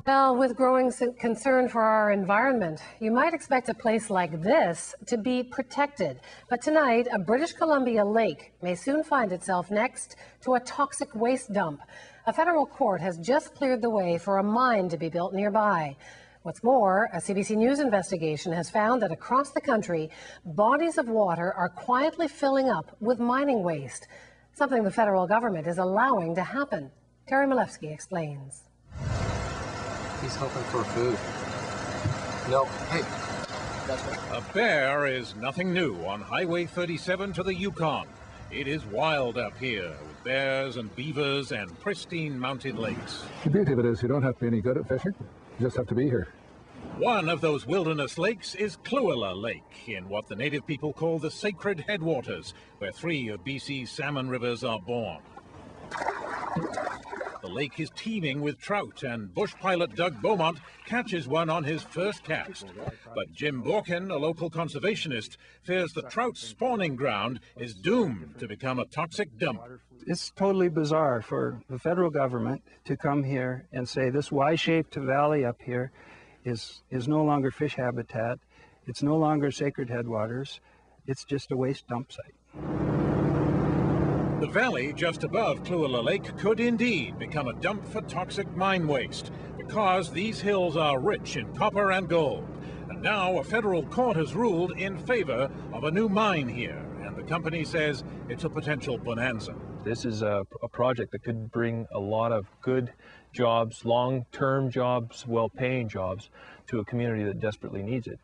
Well, with growing concern for our environment, you might expect a place like this to be protected. But tonight, a British Columbia lake may soon find itself next to a toxic waste dump. A federal court has just cleared the way for a mine to be built nearby. What's more, a CBC News investigation has found that across the country, bodies of water are quietly filling up with mining waste, something the federal government is allowing to happen. Terry Malevsky explains. He's hoping for food. No, hey. A bear is nothing new on Highway 37 to the Yukon. It is wild up here with bears and beavers and pristine mountain lakes. The beauty of it is you don't have to be any good at fishing. You just have to be here. One of those wilderness lakes is Kluala Lake, in what the native people call the sacred headwaters, where 3 of BC's salmon rivers are born. The lake is teeming with trout, and bush pilot Doug Beaumont catches one on his first cast. But Jim Borkin, a local conservationist, fears the trout spawning ground is doomed to become a toxic dump. It's totally bizarre for the federal government to come here and say this Y-shaped valley up here is no longer fish habitat, it's no longer sacred headwaters, it's just a waste dump site. The valley just above Kluala Lake could indeed become a dump for toxic mine waste, because these hills are rich in copper and gold. And now a federal court has ruled in favor of a new mine here, and the company says it's a potential bonanza. This is a project that could bring a lot of good jobs, long-term jobs, well-paying jobs to a community that desperately needs it.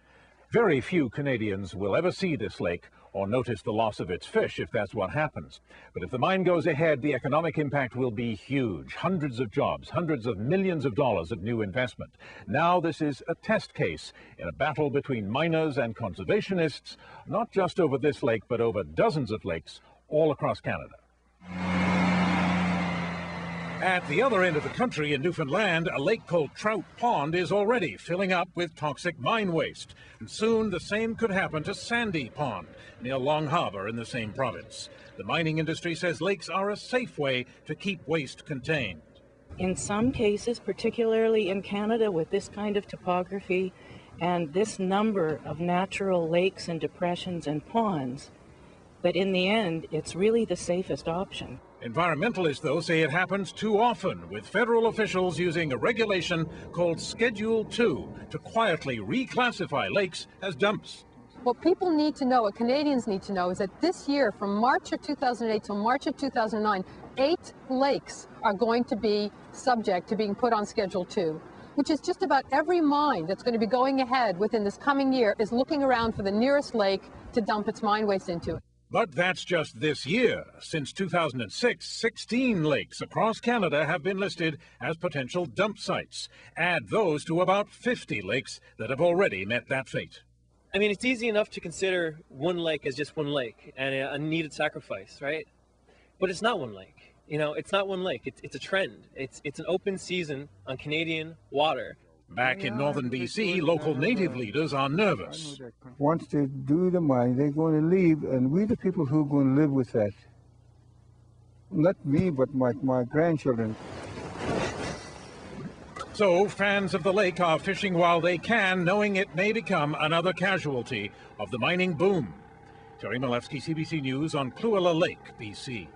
Very few Canadians will ever see this lake or notice the loss of its fish if that's what happens. But if the mine goes ahead, the economic impact will be huge. Hundreds of jobs, hundreds of millions of dollars of new investment. Now this is a test case in a battle between miners and conservationists, not just over this lake, but over dozens of lakes all across Canada. At the other end of the country in Newfoundland, a lake called Trout Pond is already filling up with toxic mine waste. And soon the same could happen to Sandy Pond near Long Harbour in the same province. The mining industry says lakes are a safe way to keep waste contained. In some cases, particularly in Canada with this kind of topography and this number of natural lakes and depressions and ponds, but in the end, it's really the safest option. Environmentalists, though, say it happens too often, with federal officials using a regulation called Schedule 2 to quietly reclassify lakes as dumps. What people need to know, what Canadians need to know, is that this year, from March of 2008 till March of 2009, 8 lakes are going to be subject to being put on Schedule 2, which is just about every mine that's going to be going ahead within this coming year is looking around for the nearest lake to dump its mine waste into. But that's just this year. Since 2006, 16 lakes across Canada have been listed as potential dump sites. Add those to about 50 lakes that have already met that fate. I mean, it's easy enough to consider one lake as just one lake and a needed sacrifice, right? But it's not one lake. You know, it's not one lake. It's a trend. It's an open season on Canadian water. Back in northern BC, local native leaders are nervous. Once they do the mine, they're going to leave, and we're the people who are going to live with that. Not me, but my grandchildren. So fans of the lake are fishing while they can, knowing it may become another casualty of the mining boom. Terry Malevsky, CBC News on Kluala Lake, BC.